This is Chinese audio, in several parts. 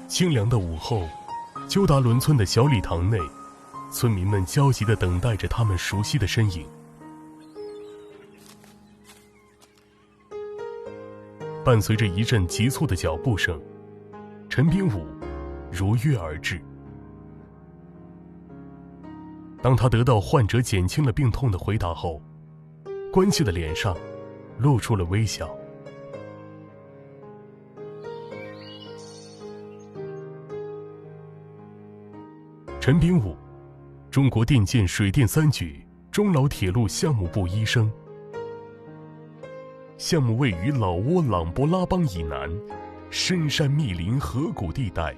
清凉的午后，鸠达伦村的小礼堂内，村民们焦急地等待着他们熟悉的身影。伴随着一阵急促的脚步声，陈炳武如约而至。当他得到患者减轻了病痛的回答后，关切的脸上露出了微笑。陈炳武，中国电建水电三局中老铁路项目部医生。项目位于老挝琅勃拉邦以南，深山密林河谷地带，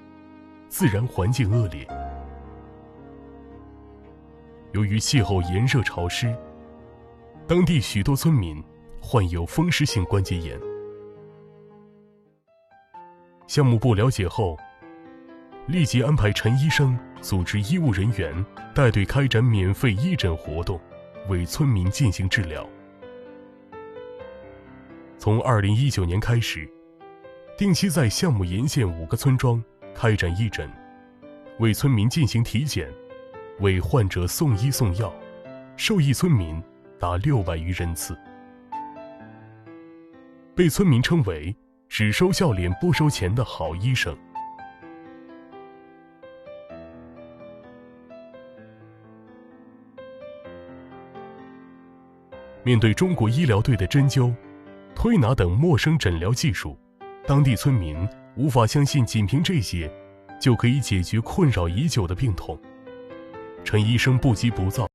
自然环境恶劣。由于气候炎热潮湿，当地许多村民患有风湿性关节炎。项目部了解后，立即安排陈医生组织医务人员带队开展免费义诊活动，为村民进行治疗。从2019年开始，定期在项目沿线5个村庄开展义诊，为村民进行体检，为患者送医送药，受益村民达600余人次，被村民称为只收笑脸不收钱的好医生。面对中国医疗队的针灸、推拿等陌生诊疗技术，当地村民无法相信仅凭这些就可以解决困扰已久的病痛。陈医生不急不躁